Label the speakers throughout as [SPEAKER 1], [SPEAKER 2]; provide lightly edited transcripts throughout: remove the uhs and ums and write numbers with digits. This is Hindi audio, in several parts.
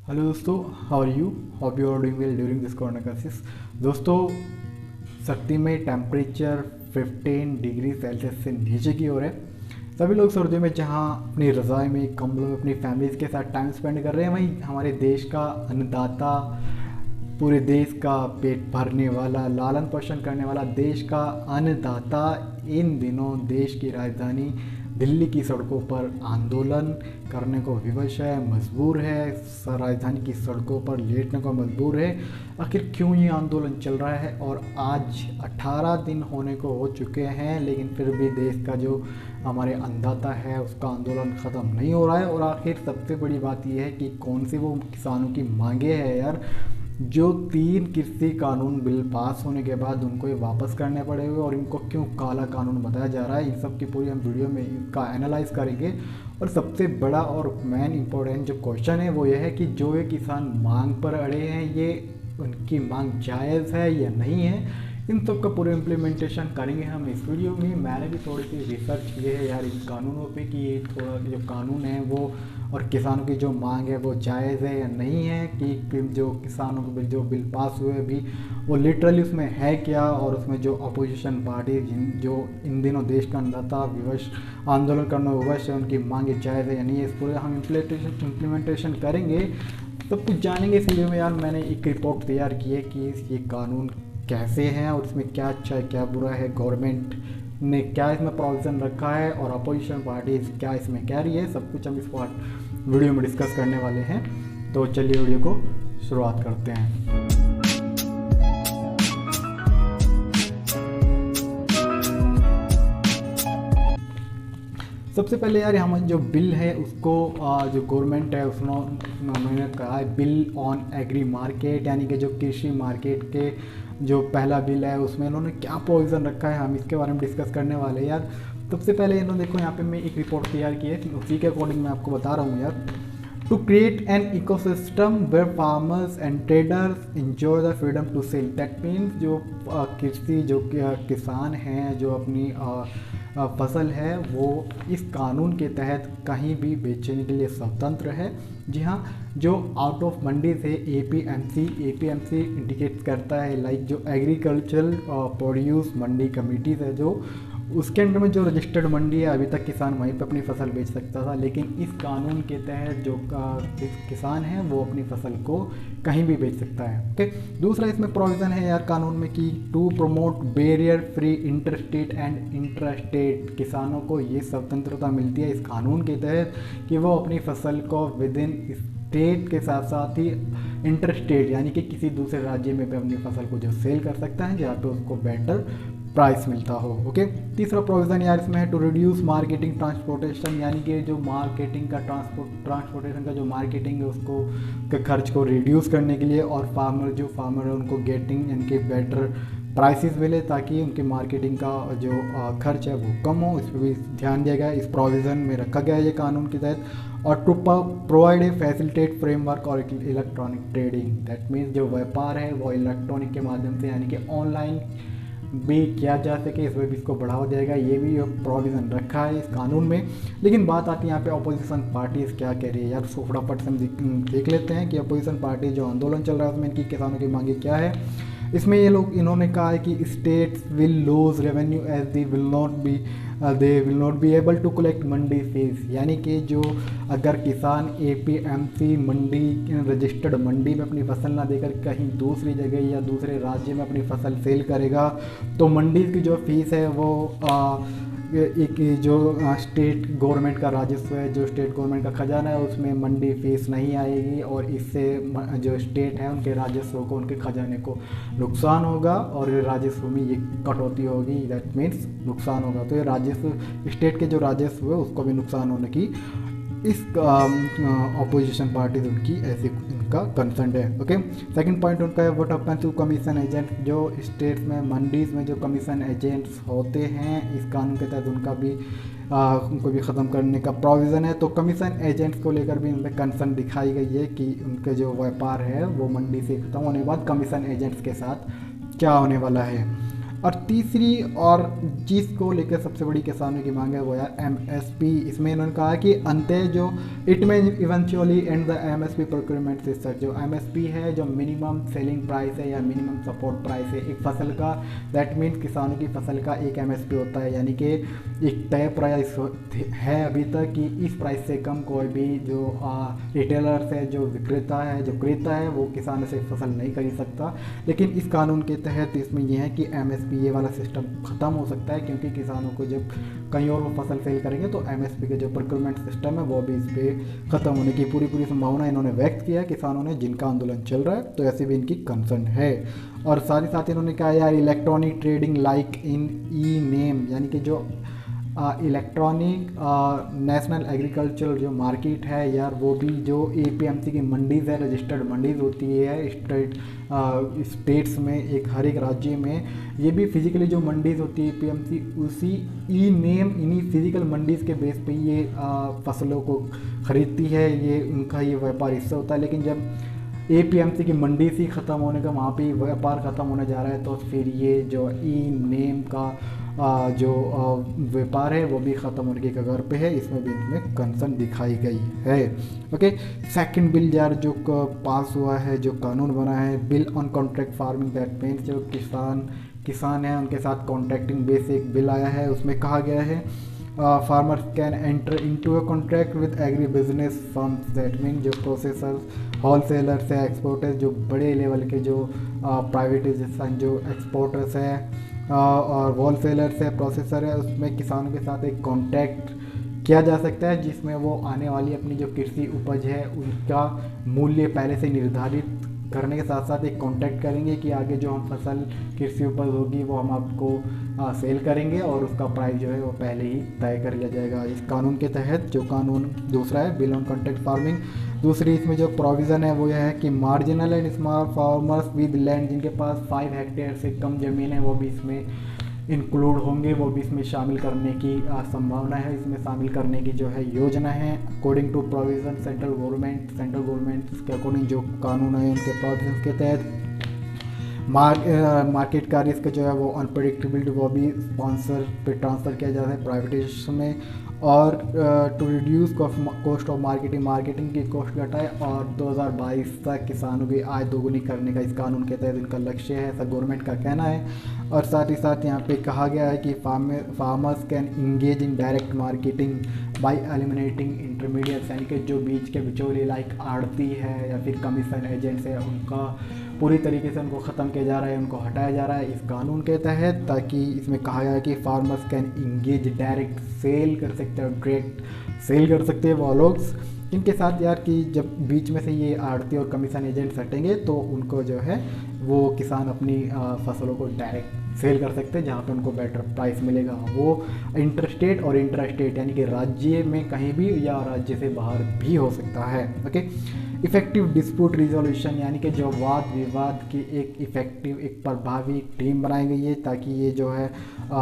[SPEAKER 1] हेलो दोस्तों, how are you hope you are doing well during this corona crisis. दोस्तों, सर्दी में टेम्परेचर 15 डिग्री सेल्सियस से नीचे की ओर है। सभी लोग सर्दियों में जहां अपनी रज़ाई में कंबलों में अपनी फैमिलीज़ के साथ टाइम स्पेंड कर रहे हैं, वहीं हमारे देश का अन्नदाता, पूरे देश का पेट भरने वाला, लालन पोषण करने वाला देश का अन्नदाता इन दिनों देश की राजधानी दिल्ली की सड़कों पर आंदोलन करने को विवश है, मजबूर है। राजधानी की सड़कों पर लेटने को मजबूर है। आखिर क्यों ये आंदोलन चल रहा है? और आज 18 दिन होने को हो चुके हैं, लेकिन फिर भी देश का जो हमारे अन्नदाता है उसका आंदोलन ख़त्म नहीं हो रहा है। और आखिर सबसे बड़ी बात यह है कि कौन सी वो किसानों की मांगे हैं यार, जो 3 कृषि कानून बिल पास होने के बाद उनको ये वापस करने पड़े हुए, और इनको क्यों काला कानून बताया जा रहा है, इन सब की पूरी हम वीडियो में इसका एनालाइज करेंगे। और सबसे बड़ा और मेन इम्पोर्टेंट जो क्वेश्चन है वो ये है कि जो ये किसान मांग पर अड़े हैं, ये उनकी मांग जायज़ है या नहीं है। इन सब का पूरे इम्प्लीमेंटेशन करेंगे हम इस वीडियो में। मैंने भी थोड़ी सी रिसर्च की है यार इन कानूनों पे कि ये थोड़ा जो कानून है वो और किसानों की जो मांग है वो जायज़ है या नहीं है, कि जो किसानों को जो बिल पास हुए अभी वो लिटरली उसमें है क्या, और उसमें जो अपोजिशन पार्टी जो इन दिनों देश का अन्नदाता विवश आंदोलन करने विवश है, उनकी मांगे जायज़ है या नहीं है, इस पूरे हम इम्प्लीमेंटेशन करेंगे। सब कुछ जानेंगे इस वीडियो में। यार मैंने एक रिपोर्ट तैयार की है कि ये कानून कैसे हैं और इसमें क्या अच्छा है क्या बुरा है, गवर्नमेंट ने क्या इसमें प्रोविज़न रखा है और अपोजिशन पार्टी क्या इसमें कह रही है, सब कुछ हम इस वीडियो में डिस्कस करने वाले हैं। तो चलिए वीडियो को शुरुआत करते हैं। सबसे पहले यार हम जो बिल है उसको जो गवर्नमेंट है उन्होंने कहा है बिल ऑन एग्री मार्केट, यानी कि जो कृषि मार्केट के जो पहला बिल है उसमें इन्होंने क्या प्रोविज़न रखा है, हम इसके बारे में डिस्कस करने वाले हैं यार। सबसे पहले इन्होंने देखो यहाँ पे मैं एक रिपोर्ट तैयार की है, उसी के अकॉर्डिंग मैं आपको बता रहा हूँ यार। To create an ecosystem where farmers and traders enjoy the freedom to sell. That means जो कृषि जो किसान हैं जो अपनी फसल है वो इस कानून के तहत कहीं भी बेचने के लिए स्वतंत्र है। जी हाँ, जो आउट ऑफ मंडी से एपीएमसी इंडिकेट करता है लाइक जो एग्रीकल्चरल प्रोड्यूस मंडी कमिटीज़ है, जो उसके अंडर में जो रजिस्टर्ड मंडी है, अभी तक किसान वहीं पर अपनी फसल बेच सकता था, लेकिन इस कानून के तहत जो किसान है वो अपनी फसल को कहीं भी बेच सकता है। ओके, दूसरा इसमें प्रोविज़न है यार कानून में कि to promote barrier free interstate and intrastate, किसानों को ये स्वतंत्रता मिलती है इस कानून के तहत कि वो अपनी फसल को विद इन स्टेट के साथ साथ ही इंटरस्टेट यानी कि किसी दूसरे राज्य में भी अपनी फसल को जो सेल कर सकता है जहाँ पे उसको बेटर प्राइस मिलता हो। ओके, तीसरा प्रोविज़न यार इसमें है टू रिड्यूस मार्केटिंग ट्रांसपोर्टेशन, यानी कि जो मार्केटिंग का ट्रांसपोर्टेशन का जो मार्केटिंग है उसको के खर्च को रिड्यूस करने के लिए, और फार्मर है उनको गेटिंग यानी कि बेटर प्राइसेस मिले ताकि उनकी मार्केटिंग का जो खर्च है वो कम हो। इस पर भी ध्यान दिया गया, इस प्रोविज़न में रखा गया है ये कानून के तहत। और to provide a facilitate framework और इलेक्ट्रॉनिक ट्रेडिंग, दैट मीन्स जो व्यापार है वो इलेक्ट्रॉनिक के माध्यम से यानी कि ऑनलाइन भी किया जा सके, इसमें भी इसको बढ़ावा जाएगा। ये भी प्रोविज़न रखा है इस कानून में। लेकिन बात आती है यहाँ पे अपोजिशन पार्टीज़ क्या कह रही है यार, सो फटाफट से हम देख लेते हैं कि अपोजिशन पार्टी जो आंदोलन चल रहा है उसमें इनकी किसानों की मांगे क्या है। इसमें ये लोग इन्होंने कहा है कि states will lose revenue as they will not be able to collect mandi fees, यानी कि जो अगर किसान एपीएमसी मंडी रजिस्टर्ड मंडी में अपनी फसल ना देकर कहीं दूसरी जगह या दूसरे राज्य में अपनी फसल सेल करेगा तो मंडी की जो फीस है वो एक जो स्टेट गवर्नमेंट का राजस्व है, जो स्टेट गवर्नमेंट का खजाना है उसमें मंडी फीस नहीं आएगी, और इससे जो स्टेट है उनके राजस्व को, उनके खजाने को नुकसान होगा और राजस्व में ये कटौती होगी। दैट मीन्स नुकसान होगा, तो ये राजस्व स्टेट के जो राजस्व है उसको भी नुकसान होने की इस अपोजिशन पार्टीज उनकी ऐसी इनका कंसर्न है। ओके, सेकंड पॉइंट उनका है what happens to commission agent, जो स्टेट्स में मंडीज़ में जो कमीशन एजेंट्स होते हैं इस कानून के तहत उनको भी ख़त्म करने का प्रोविज़न है। तो कमीशन एजेंट्स को लेकर भी उनमें कंसर्न दिखाई गई है कि उनके जो व्यापार है वो मंडी से ख़त्म होने के बाद कमीशन एजेंट्स के साथ क्या होने वाला है। और तीसरी और चीज़ को लेकर सबसे बड़ी किसानों की मांग है वो यार एमएसपी। इसमें इन्होंने कहा कि अंते जो इट में eventually and the MSP procurement system, जो एमएसपी है जो मिनिमम सेलिंग प्राइस है या मिनिमम सपोर्ट प्राइस है एक फसल का, दैट मीन्स किसानों की फसल का एक एमएसपी होता है, यानी कि एक तय प्राइस है अभी तक कि इस प्राइस से कम कोई भी जो रिटेलर्स है, जो विक्रेता है, जो क्रेता है, वो किसानों से फसल नहीं खरीद सकता। लेकिन इस कानून के तहत इसमें यह है कि एमएसपी ये वाला सिस्टम ख़त्म हो सकता है, क्योंकि किसानों को जब कहीं और वो फसल सेल करेंगे तो एमएसपी का जो प्रोक्योरमेंट सिस्टम है वो भी इस पर ख़त्म होने की पूरी संभावना इन्होंने व्यक्त किया किसानों ने, जिनका आंदोलन चल रहा है, तो ऐसे भी इनकी कंसर्न है। और साथ ही साथ इन्होंने कहा यार electronic trading like in E name, यानी कि जो इलेक्ट्रॉनिक नेशनल एग्रीकल्चर जो मार्केट है यार, वो भी जो एपीएमसी की मंडीज़ है, रजिस्टर्ड मंडीज़ होती है स्टेट्स में, एक हर एक राज्य में, ये भी फिजिकली जो मंडीज़ होती है एपीएमसी, उसी ई नेम इन्हीं फिजिकल मंडीज़ के बेस पे ये फसलों को ख़रीदती है, ये उनका ये व्यापार हिस्सा होता है। लेकिन जब एपीएमसी की मंडी से ख़त्म होने का, वहाँ पे व्यापार ख़त्म होने जा रहा है, तो फिर ये जो ई नेम का जो व्यापार है वो भी ख़त्म होने की कगार पे है। इसमें भी इनमें कंसर्न दिखाई गई है। ओके, सेकंड बिल यार जो पास हुआ है, जो कानून बना है, bill on contract farming, that means जो किसान हैं उनके साथ कॉन्ट्रैक्टिंग बेस एक बिल आया है। उसमें कहा गया है farmers can enter into a contract with agri business firms, that mean जो प्रोसेसर्स, होलसेलर्स है, एक्सपोर्टर्स, जो बड़े लेवल के जो प्राइवेटाइजेशन जो एक्सपोर्टर्स हैं और होलसेलर्स है, प्रोसेसर है, उसमें किसानों के साथ एक कॉन्ट्रैक्ट किया जा सकता है, जिसमें वो आने वाली अपनी जो कृषि उपज है उनका मूल्य पहले से निर्धारित करने के साथ साथ एक कॉन्ट्रैक्ट करेंगे कि आगे जो हम फसल कृषि उपज होगी वो हम आपको सेल करेंगे और उसका प्राइस जो है वो पहले ही तय कर लिया जाएगा। इस कानून के तहत जो कानून दूसरा है बिल ऑन कॉन्ट्रैक्ट फार्मिंग, दूसरी इसमें जो प्रोविज़न है वो यह है कि marginal and small farmers with land, जिनके पास 5 हेक्टेयर से कम ज़मीन है, वो भी इसमें इंक्लूड होंगे, वो भी इसमें शामिल करने की संभावना है, इसमें शामिल करने की जो है योजना है। According to provision central government के अकॉर्डिंग जो कानून है उनके प्रोविज़न के तहत मार्केट का रिस्क जो है वो अनप्रडिक्टेबिलिटी वो भी स्पॉन्सर पे ट्रांसफ़र किया जाता है प्राइवेटाइजेशन में, और to reduce cost of marketing की कॉस्ट घटाए, और 2022 तक किसानों की आय दोगुनी करने का इस कानून के तहत इनका लक्ष्य है, ऐसा गवर्नमेंट का कहना है। और साथ ही साथ यहाँ पे कहा गया है कि farmers can engage in direct marketing bye eliminating intermediates, यानी कि जो बीच के बिचौली लाइक आड़ती है या फिर कमीशन एजेंट्स है, उनका पूरी तरीके से उनको ख़त्म किया जा रहा है, उनको हटाया जा रहा है इस कानून के तहत, ताकि इसमें कहा गया है कि farmers can engage direct sell कर सकते हैं, डायरेक्ट सेल कर सकते हैं वो लोग, इनके साथ यार कि जब बीच में से ये आड़ती और कमीशन एजेंट्स हटेंगे तो उनको जो है वो किसान अपनी फसलों को डायरेक्ट सेल कर सकते हैं, जहाँ पे उनको बेटर प्राइस मिलेगा। वो इंटरस्टेट और इंट्रास्टेट यानी कि राज्य में कहीं भी या राज्य से बाहर भी हो सकता है। ओके, इफेक्टिव डिस्प्यूट रिजोल्यूशन, यानी कि जो वाद विवाद की एक इफेक्टिव एक प्रभावी टीम बनाई गई है, ताकि ये जो है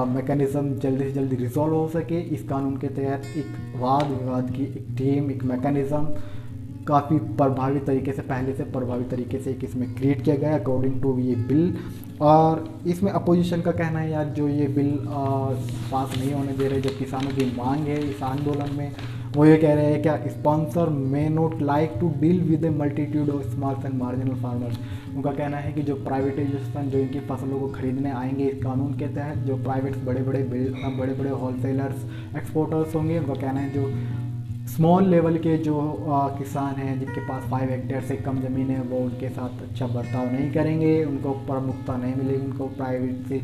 [SPEAKER 1] मैकेनिज़्म जल्दी से जल्दी रिजॉल्व हो सके। इस कानून के तहत एक वाद विवाद की एक टीम, एक मैकेनिज़्म काफ़ी प्रभावी तरीके से, पहले से प्रभावी तरीके से एक इसमें क्रिएट किया गया अकॉर्डिंग टू ये बिल। और इसमें अपोजिशन का कहना है यार जो ये बिल पास नहीं होने दे रहे, जो किसानों की मांग है इस आंदोलन में, वो ये कह रहे हैं क्या sponsor may not like to deal with a multitude of small and marginal farmers. उनका कहना है कि जो प्राइवेटाइजेशन जो इनकी फसलों को खरीदने आएंगे इस कानून के तहत, जो प्राइवेट्स बड़े बड़े होलसेलर्स एक्सपोर्टर्स होंगे, उनका कहना है जो स्मॉल लेवल के जो किसान हैं जिनके पास 5 हेक्टेयर से कम ज़मीन है, वो उनके साथ अच्छा बर्ताव नहीं करेंगे, उनको प्रमुखता नहीं मिलेगी, उनको प्राइवेट से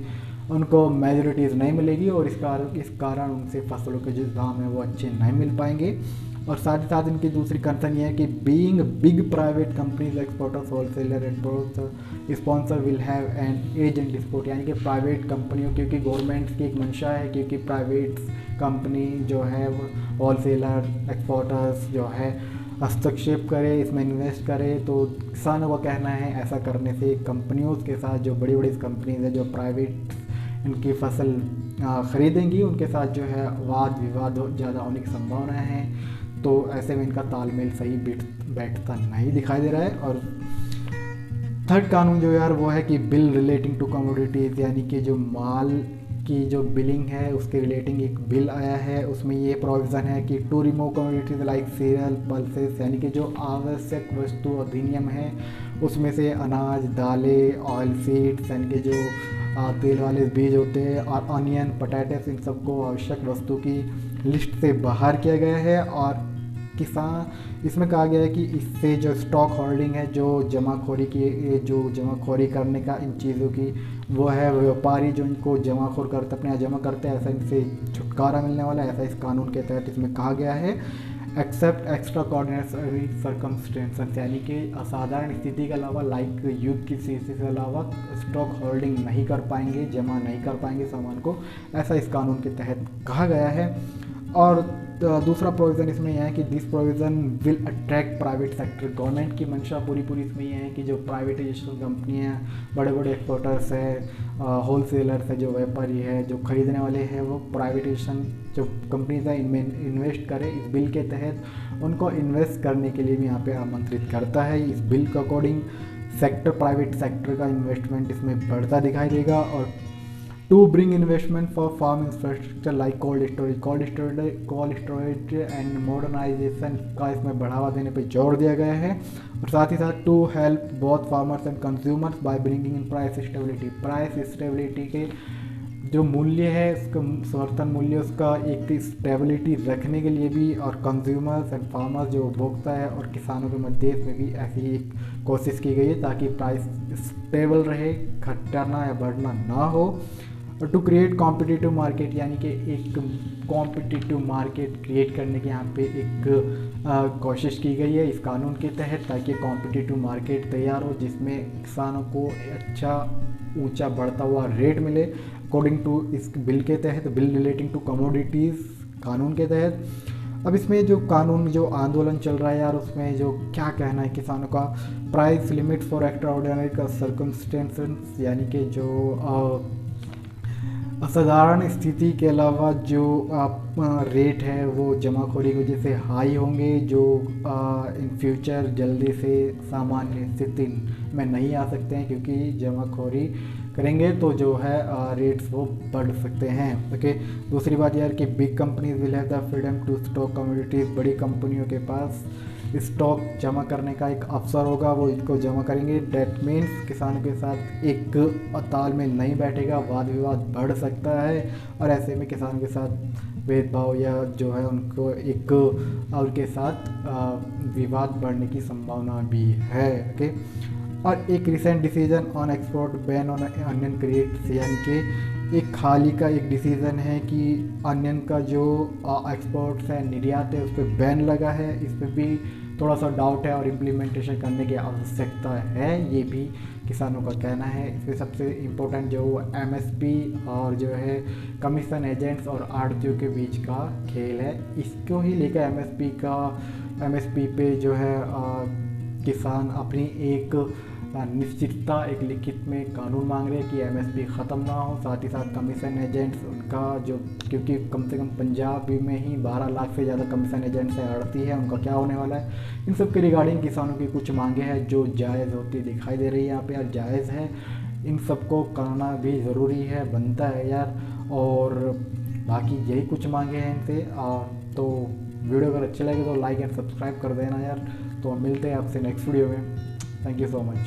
[SPEAKER 1] उनको मेजोरिटीज़ नहीं मिलेगी, और इस कारण उनसे फसलों के जो दाम है वो अच्छे नहीं मिल पाएंगे। और साथ ही साथ इनकी दूसरी कंसर्न ये है कि being big private companies exporters wholesaler and sponsor will have an agent dispute, यानी कि प्राइवेट कंपनियों, क्योंकि गवर्नमेंट की एक मंशा है क्योंकि प्राइवेट कंपनी जो है होलसेलर एक्सपोर्टर्स जो है हस्तक्षेप करे, इसमें इन्वेस्ट करे, तो किसानों का कहना है ऐसा करने से कंपनियों के साथ जो बड़ी बड़ी कंपनीज है जो प्राइवेट इनकी फसल ख़रीदेंगी उनके साथ जो है वाद विवाद ज़्यादा होने की संभावना है। तो ऐसे में इनका तालमेल सही बैठता नहीं दिखाई दे रहा है। और थर्ड कानून जो यार वो है कि बिल रिलेटिंग टू कमोडिटीज़, यानी कि जो माल की जो बिलिंग है उसके रिलेटिंग एक बिल आया है। उसमें ये प्रोविज़न है कि to remove commodities like cereal pulses, यानी कि जो आवश्यक वस्तु अधिनियम है उसमें से अनाज, दालें, ऑयल सीड्स, यानी कि जो तेल वाले बीज होते हैं, और अनियन, पटैटस, इन सबको आवश्यक वस्तु की लिस्ट से बाहर किया गया है। और किसान इसमें कहा गया है कि इससे जो स्टॉक होल्डिंग है, जो जमाखोरी की, ये जो जमाखोरी करने का इन चीज़ों की वो है, व्यापारी जो इनको जमाखोर करते अपने यहाँ जमा करते हैं, ऐसा इनसे छुटकारा मिलने वाला है, ऐसा इस कानून के तहत इसमें कहा गया है। एक्सेप्ट एक्स्ट्रा कोऑर्डिनेटरी सर्कमस्टेंसेस, यानी कि असाधारण स्थिति के अलावा, लाइक युद्ध की स्थिति के अलावा स्टॉक होल्डिंग नहीं कर पाएंगे, जमा नहीं कर पाएंगे सामान को, ऐसा इस कानून के तहत कहा गया है। और दूसरा प्रोविज़न इसमें यह है कि this provision will attract private sector. Government की मंशा पूरी इसमें यह है कि जो प्राइवेटाइजेशन कंपनियाँ, बड़े बड़े एक्सपोर्टर्स है, होलसेलर्स है, जो व्यापारी है, जो खरीदने वाले हैं, वो प्राइवेटाइजेशन जो कंपनीज है इनमें इन्वेस्ट करें। इस बिल के तहत उनको इन्वेस्ट करने के लिए भी यहाँ पे आमंत्रित करता है। इस बिल के अकॉर्डिंग प्राइवेट सेक्टर का इन्वेस्टमेंट इसमें बढ़ता दिखाई देगा। और to bring investment for farm infrastructure like cold storage and modernisation का इसमें बढ़ावा देने पर जोर दिया गया है। और साथ ही साथ to help both farmers and consumers by bringing in price stability के जो मूल्य है, उसका समर्थन मूल्य, उसका एक स्टेबिलिटी रखने के लिए भी, और कंज्यूमर्स एंड फार्मर्स जो उपभोक्ता है और किसानों के मध्य में भी ऐसी ही एक कोशिश की गई है ताकि प्राइस स्टेबल रहे, घटना या बढ़ना ना हो। और टू क्रिएट कॉम्पिटिटिव मार्केट, यानी कि एक कॉम्पिटिटिव मार्केट क्रिएट करने की यहाँ पे एक कोशिश की गई है इस कानून के तहत, ताकि कॉम्पिटिटिव मार्केट तैयार हो जिसमें किसानों को अच्छा ऊंचा बढ़ता हुआ रेट मिले अकॉर्डिंग टू इस बिल के तहत, बिल रिलेटिंग टू कमोडिटीज़ कानून के तहत। अब इसमें जो कानून जो आंदोलन चल रहा है यार, उसमें जो क्या कहना है किसानों का, price limit for extra ordinary का सर्कमस्टेंसेस, यानी कि जो असाधारण स्थिति के अलावा जो रेट है वो जमाखोरी की वजह से हाई होंगे, जो इन फ्यूचर जल्दी से सामान्य स्थिति में नहीं आ सकते हैं, क्योंकि जमाखोरी करेंगे तो जो है रेट्स वो बढ़ सकते हैं। ओके, दूसरी बात यार कि big companies will have the freedom to stock commodities, बड़ी कंपनियों के पास स्टॉक जमा करने का एक अवसर होगा, वो इसको जमा करेंगे। डेट मीन्स किसानों के साथ एक तालमेल नहीं बैठेगा, वाद विवाद बढ़ सकता है, और ऐसे में किसानों के साथ भेदभाव या जो है उनको एक उनके साथ विवाद बढ़ने की संभावना भी है। ओके, और एक recent decision on export ban on onion crates, यानी कि एक हाल ही का एक डिसीज़न है कि अनियन का जो एक्सपोर्ट्स है, निर्यात है, उस पर बैन लगा है। इस पर भी थोड़ा सा डाउट है और इम्प्लीमेंटेशन करने की आवश्यकता है, ये भी किसानों का कहना है। इसमें सबसे इम्पोर्टेंट जो एमएसपी और जो है कमीशन एजेंट्स और आड़तियों के बीच का खेल है, इसको ही लेकर एमएसपी पे जो है किसान अपनी एक निश्चितता, एक लिखित में कानून मांग रहे हैं कि एमएसपी ख़त्म ना हो। साथ ही साथ कमीशन एजेंट्स उनका जो, क्योंकि कम से कम पंजाब में ही 12 लाख से ज़्यादा कमीशन एजेंट्स है, आड़ती है, उनका क्या होने वाला है, इन सब के रिगार्डिंग किसानों की कुछ मांगे हैं जो जायज़ होती दिखाई दे रही है। यहाँ पे यार जायज़ है, इन सबको करना भी ज़रूरी है, बनता है यार। और बाकी यही कुछ मांगे हैं इनसे। तो वीडियो अगर अच्छे लगे तो लाइक एंड सब्सक्राइब कर देना यार। तो मिलते हैं आपसे नेक्स्ट वीडियो में। Thank you so much.